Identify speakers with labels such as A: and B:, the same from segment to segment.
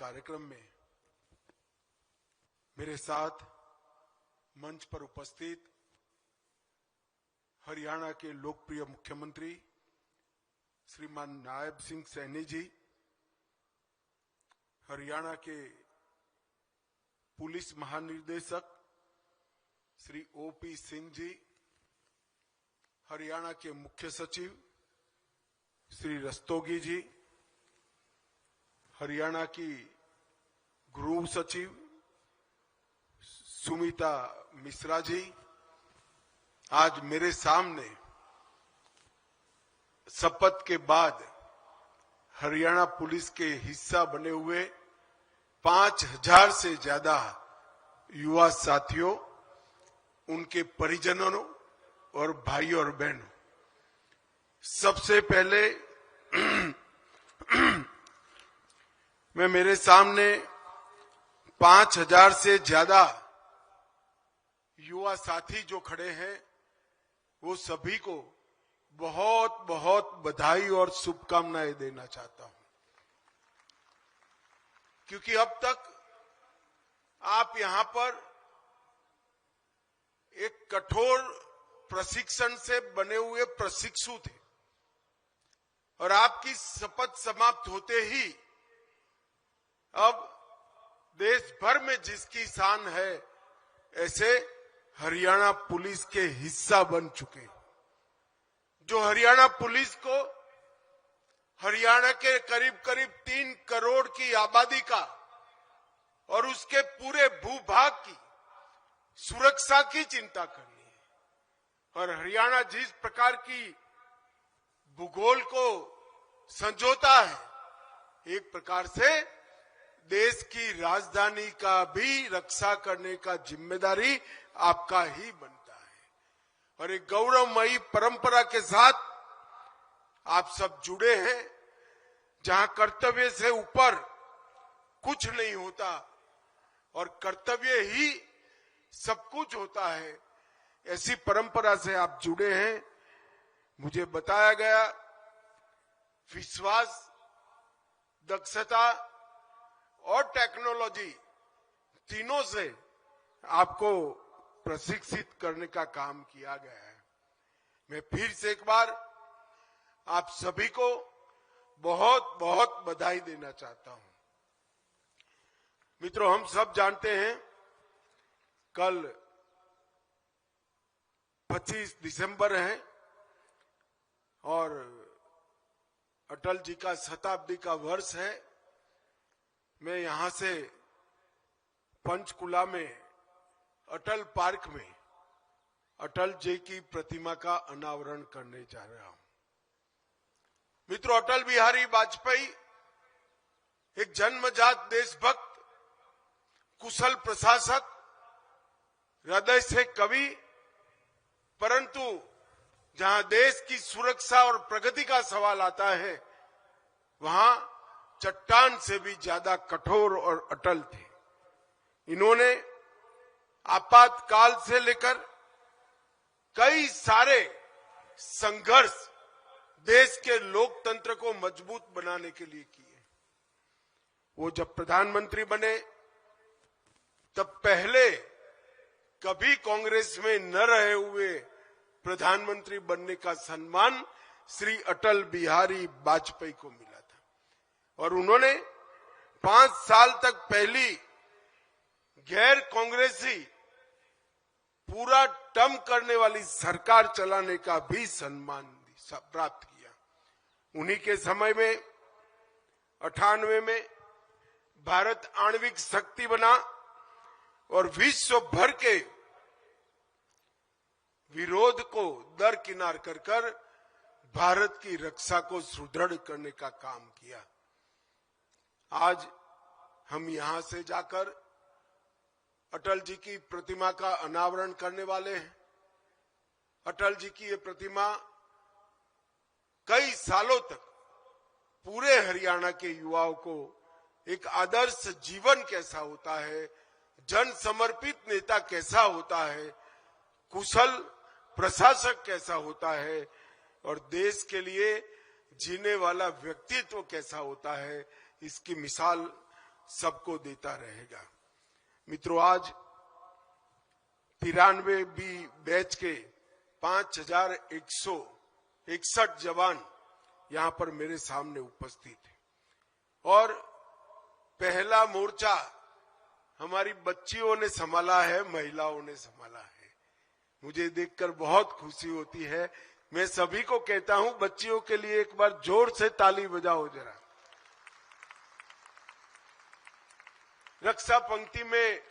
A: कार्यक्रम में मेरे साथ मंच पर उपस्थित हरियाणा के लोकप्रिय मुख्यमंत्री श्रीमान नायब सिंह सैनी जी, हरियाणा के पुलिस महानिदेशक श्री ओपी सिंह जी, हरियाणा के मुख्य सचिव श्री रस्तोगी जी, हरियाणा की गृह सचिव सुमिता मिश्रा जी, आज मेरे सामने शपथ के बाद हरियाणा पुलिस के हिस्सा बने हुए 5000 से ज्यादा युवा साथियों, उनके परिजनों और भाइयों और बहनों, सबसे पहले मैं मेरे सामने 5000 से ज्यादा युवा साथी जो खड़े हैं वो सभी को बहुत बहुत बधाई और शुभकामनाएं देना चाहता हूं, क्योंकि अब तक आप यहां पर एक कठोर प्रशिक्षण से बने हुए प्रशिक्षु थे और आपकी शपथ समाप्त होते ही अब देश भर में जिसकी शान है ऐसे हरियाणा पुलिस के हिस्सा बन चुके, जो हरियाणा पुलिस को हरियाणा के करीब करीब 3 करोड़ की आबादी का और उसके पूरे भूभाग की सुरक्षा की चिंता करनी है। और हरियाणा जिस प्रकार की भूगोल को संजोता है, एक प्रकार से देश की राजधानी का भी रक्षा करने का जिम्मेदारी आपका ही बनता है। और एक गौरवमयी परंपरा के साथ आप सब जुड़े हैं, जहां कर्तव्य से ऊपर कुछ नहीं होता और कर्तव्य ही सब कुछ होता है, ऐसी परंपरा से आप जुड़े हैं। मुझे बताया गया विश्वास, दक्षता और टेक्नोलॉजी तीनों से आपको प्रशिक्षित करने का काम किया गया है। मैं फिर से एक बार आप सभी को बहुत बहुत बधाई देना चाहता हूं। मित्रों, हम सब जानते हैं कल 25 दिसंबर है और अटल जी का शताब्दी का वर्ष है। मैं यहां से पंचकुला में अटल पार्क में अटल जी की प्रतिमा का अनावरण करने जा रहा हूं। मित्रों, अटल बिहारी वाजपेयी एक जन्मजात देशभक्त, कुशल प्रशासक, हृदय से कवि, परंतु जहां देश की सुरक्षा और प्रगति का सवाल आता है वहां चट्टान से भी ज्यादा कठोर और अटल थे। इन्होंने आपातकाल से लेकर कई सारे संघर्ष देश के लोकतंत्र को मजबूत बनाने के लिए किए। वो जब प्रधानमंत्री बने तब पहले कभी कांग्रेस में न रहे हुए प्रधानमंत्री बनने का सम्मान श्री अटल बिहारी वाजपेयी को मिला था और उन्होंने 5 साल तक पहली गैर कांग्रेसी पूरा टर्म करने वाली सरकार चलाने का भी सम्मान प्राप्त किया। उन्हीं के समय में 98 में भारत आणविक शक्ति बना और विश्व भर के विरोध को दरकिनार कर भारत की रक्षा को सुदृढ़ करने का काम किया। आज हम यहां से जाकर अटल जी की प्रतिमा का अनावरण करने वाले हैं। अटल जी की ये प्रतिमा कई सालों तक पूरे हरियाणा के युवाओं को एक आदर्श जीवन कैसा होता है, जन समर्पित नेता कैसा होता है, कुशल प्रशासक कैसा होता है और देश के लिए जीने वाला व्यक्तित्व कैसा होता है, इसकी मिसाल सबको देता रहेगा। मित्रों, आज 93 बैच के 5161 जवान यहां पर मेरे सामने उपस्थित है और पहला मोर्चा हमारी बच्चियों ने संभाला है, महिलाओं ने संभाला है। मुझे देखकर बहुत खुशी होती है। मैं सभी को कहता हूं, बच्चियों के लिए एक बार जोर से ताली बजाओ जरा। रक्षा पंक्ति में,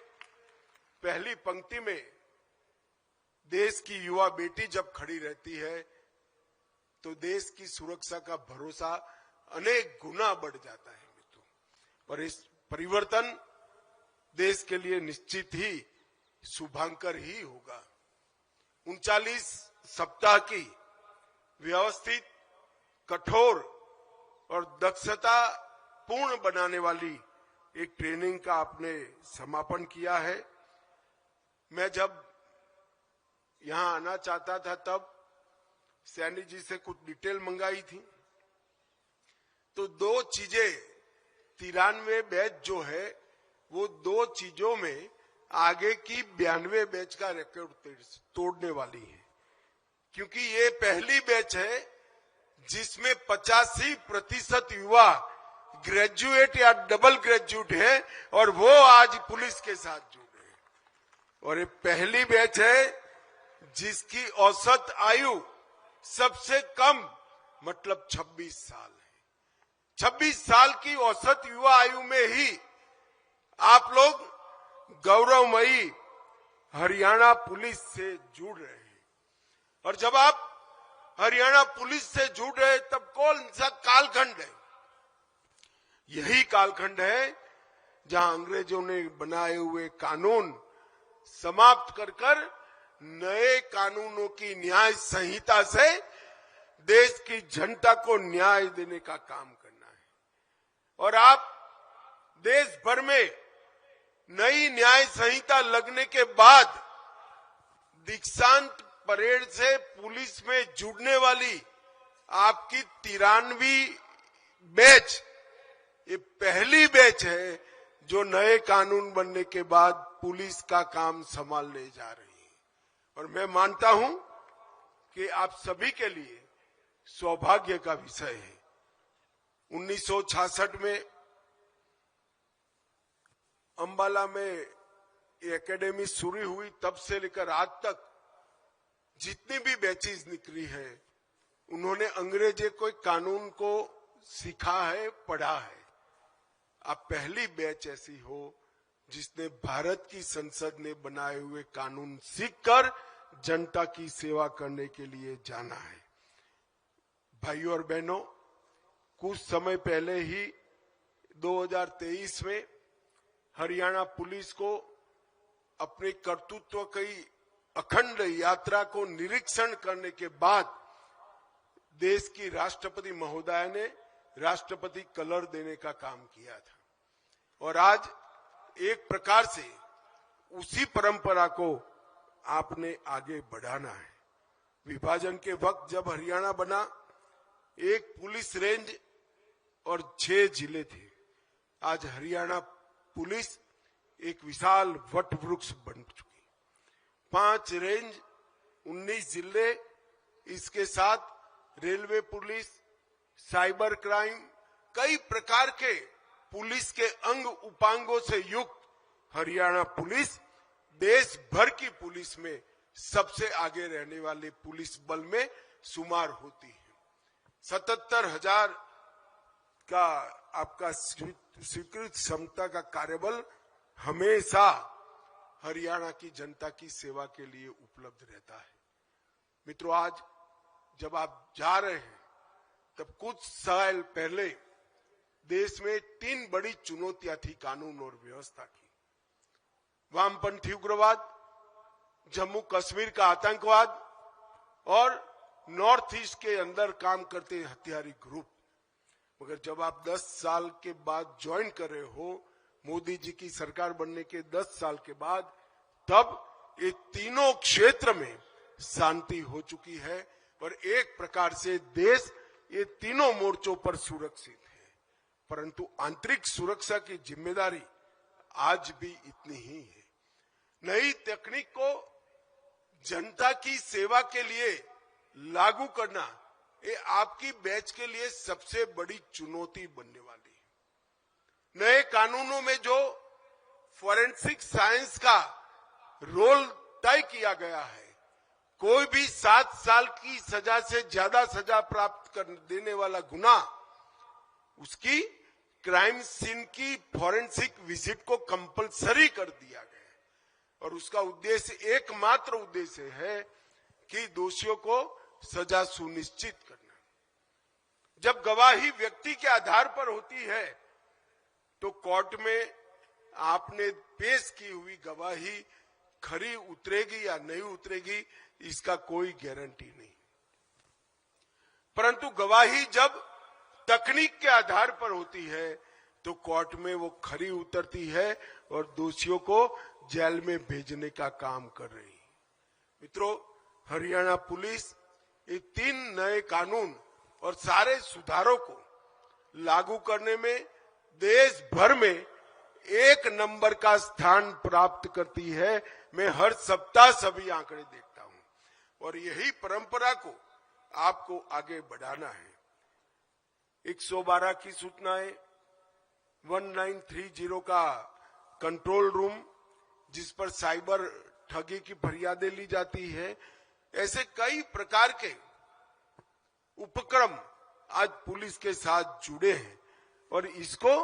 A: पहली पंक्ति में देश की युवा बेटी जब खड़ी रहती है तो देश की सुरक्षा का भरोसा अनेक गुना बढ़ जाता है मित्रों। और इस परिवर्तन देश के लिए निश्चित ही शुभांकर ही होगा। 39 सप्ताह की व्यवस्थित, कठोर और दक्षता पूर्ण बनाने वाली एक ट्रेनिंग का आपने समापन किया है। मैं जब यहां आना चाहता था तब सैनी जी से कुछ डिटेल मंगाई थी, तो दो चीजें 93 बैच जो है वो दो चीजों में आगे की 92 बैच का रिकॉर्ड तोड़ने वाली है, क्योंकि ये पहली बैच है जिसमें 85% युवा ग्रेजुएट या डबल ग्रेजुएट है और वो आज पुलिस के साथ जुड़ रहे हैं। और ये पहली बैच है जिसकी औसत आयु सबसे कम मतलब 26 साल है। 26 साल की औसत युवा आयु में ही आप लोग गौरवमयी हरियाणा पुलिस से जुड़ रहे हैं। और जब आप हरियाणा पुलिस से जुड़ रहे हैं तब कौन सा कालखंड है? यही कालखंड है जहां अंग्रेजों ने बनाए हुए कानून समाप्त कर नए कानूनों की न्याय संहिता से देश की जनता को न्याय देने का काम करना है। और आप देश भर में नई न्याय संहिता लगने के बाद दीक्षांत परेड से पुलिस में जुड़ने वाली आपकी 93 बैच ये पहली बैच है जो नए कानून बनने के बाद पुलिस का काम संभालने जा रही है। और मैं मानता हूं कि आप सभी के लिए सौभाग्य का विषय है। 1966 में अंबाला में ये एकेडमी शुरू हुई, तब से लेकर आज तक जितनी भी बैचेस निकली है उन्होंने अंग्रेजी कोई कानून को सीखा है, पढ़ा है। आप पहली बैच ऐसी हो जिसने भारत की संसद ने बनाए हुए कानून सीखकर जनता की सेवा करने के लिए जाना है। भाइयों और बहनों, कुछ समय पहले ही 2023 में हरियाणा पुलिस को अपने कर्तृत्व की अखंड यात्रा को निरीक्षण करने के बाद देश की राष्ट्रपति महोदया ने राष्ट्रपति कलर देने का काम किया था। और आज एक प्रकार से उसी परंपरा को आपने आगे बढ़ाना है। विभाजन के वक्त जब हरियाणा बना, एक पुलिस रेंज और 6 जिले थे। आज हरियाणा पुलिस एक विशाल वट वृक्ष बन चुकी। 5 रेंज, 19 जिले, इसके साथ रेलवे पुलिस, साइबर क्राइम, कई प्रकार के पुलिस के अंग उपांगों से युक्त हरियाणा पुलिस देश भर की पुलिस में सबसे आगे रहने वाले पुलिस बल में शुमार होती है। 77,000 का आपका स्वीकृत क्षमता का कार्यबल हमेशा हरियाणा की जनता की सेवा के लिए उपलब्ध रहता है। मित्रों, आज जब आप जा रहे हैं तब कुछ साल पहले देश में 3 बड़ी चुनौतियां थी कानून और व्यवस्था की। वामपंथी उग्रवाद, जम्मू कश्मीर का आतंकवाद और नॉर्थ ईस्ट के अंदर काम करते हथियारी ग्रुप। मगर जब आप 10 साल के बाद ज्वाइन कर रहे हो, मोदी जी की सरकार बनने के 10 साल के बाद, तब ये तीनों क्षेत्र में शांति हो चुकी है और एक प्रकार से देश ये तीनों मोर्चों पर सुरक्षित है। परंतु आंतरिक सुरक्षा की जिम्मेदारी आज भी इतनी ही है। नई तकनीक को जनता की सेवा के लिए लागू करना ये आपकी बैच के लिए सबसे बड़ी चुनौती बनने वाली है। नए कानूनों में जो फॉरेंसिक साइंस का रोल तय किया गया है, कोई भी 7 साल की सजा से ज्यादा सजा प्राप्त कर देने वाला गुनाह, उसकी क्राइम सीन की फॉरेंसिक विजिट को कंपलसरी कर दिया गया है। और उसका उद्देश्य, एकमात्र उद्देश्य है कि दोषियों को सजा सुनिश्चित करना। जब गवाही व्यक्ति के आधार पर होती है तो कोर्ट में आपने पेश की हुई गवाही खरी उतरेगी या नहीं उतरेगी, इसका कोई गारंटी नहीं। परंतु गवाही जब तकनीक के आधार पर होती है तो कोर्ट में वो खरी उतरती है और दोषियों को जेल में भेजने का काम कर रही है। मित्रों, हरियाणा पुलिस ये 3 नए कानून और सारे सुधारों को लागू करने में देश भर में 1 नंबर का स्थान प्राप्त करती है। मैं हर सप्ताह सभी आंकड़े देखता हूं और यही परंपरा को आपको आगे बढ़ाना है। 112 की सूचनाएं, 1930 का कंट्रोल रूम जिस पर साइबर ठगी की फरियादें ली जाती है, ऐसे कई प्रकार के उपक्रम आज पुलिस के साथ जुड़े हैं और इसको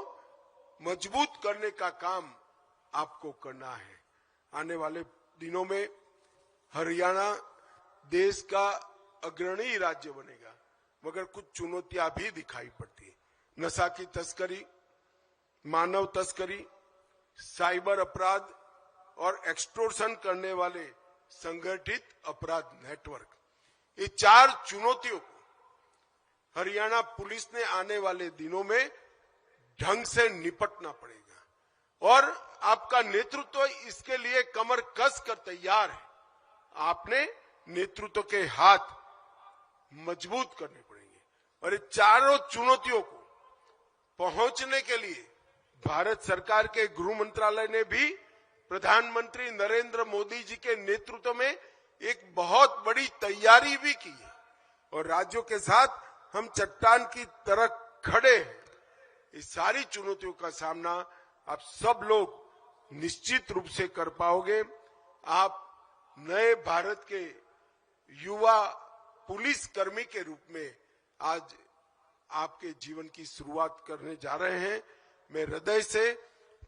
A: मजबूत करने का काम आपको करना है। आने वाले दिनों में हरियाणा देश का अग्रणी राज्य बनेगा, मगर कुछ चुनौतियां भी दिखाई पड़ती है। नशा की तस्करी, मानव तस्करी, साइबर अपराध और एक्सटोर्शन करने वाले संगठित अपराध नेटवर्क, ये 4 चुनौतियों को हरियाणा पुलिस ने आने वाले दिनों में ढंग से निपटना पड़ेगा और आपका नेतृत्व इसके लिए कमर कस कर तैयार है। आपने नेतृत्व के हाथ मजबूत करने पड़ेंगे और ये चारों चुनौतियों को पहुंचने के लिए भारत सरकार के गृह मंत्रालय ने भी प्रधानमंत्री नरेंद्र मोदी जी के नेतृत्व में एक बहुत बड़ी तैयारी भी की है और राज्यों के साथ हम चट्टान की तरह खड़े हैं। इस सारी चुनौतियों का सामना आप सब लोग निश्चित रूप से कर पाओगे। आप नए भारत के युवा पुलिस कर्मी के रूप में आज आपके जीवन की शुरुआत करने जा रहे हैं। मैं हृदय से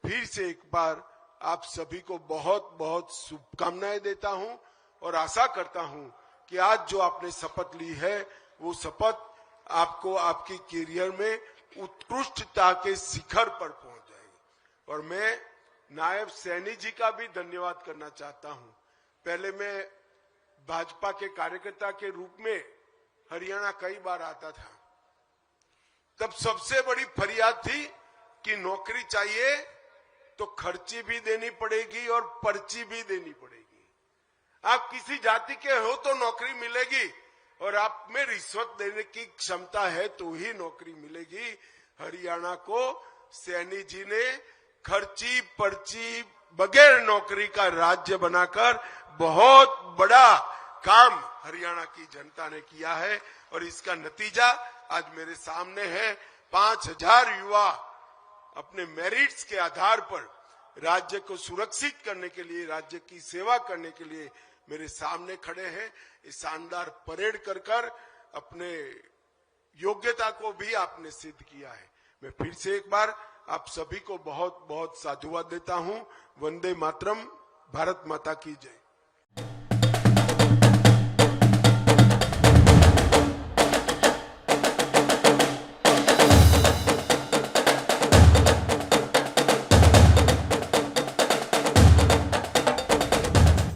A: फिर से एक बार आप सभी को बहुत बहुत शुभकामनाएं देता हूं और आशा करता हूं कि आज जो आपने शपथ ली है वो शपथ आपको आपकी करियर में उत्कृष्टता के शिखर पर पहुंच जाएगी। और मैं नायब सैनी जी का भी धन्यवाद करना चाहता हूं। पहले मैं भाजपा के कार्यकर्ता के रूप में हरियाणा कई बार आता था, तब सबसे बड़ी फरियाद थी कि नौकरी चाहिए तो खर्ची भी देनी पड़ेगी और पर्ची भी देनी पड़ेगी। आप किसी जाति के हो तो नौकरी मिलेगी और आप में रिश्वत देने की क्षमता है तो ही नौकरी मिलेगी। हरियाणा को सैनी जी ने खर्ची पर्ची बगैर नौकरी का राज्य बनाकर बहुत बड़ा काम हरियाणा की जनता ने किया है और इसका नतीजा आज मेरे सामने है। 5000 युवा अपने मेरिट्स के आधार पर राज्य को सुरक्षित करने के लिए, राज्य की सेवा करने के लिए मेरे सामने खड़े हैं। इस शानदार परेड कर अपने योग्यता को भी आपने सिद्ध किया है। मैं फिर से एक बार आप सभी को बहुत बहुत साधुवाद देता हूं। वंदे मातरम। भारत माता की जय।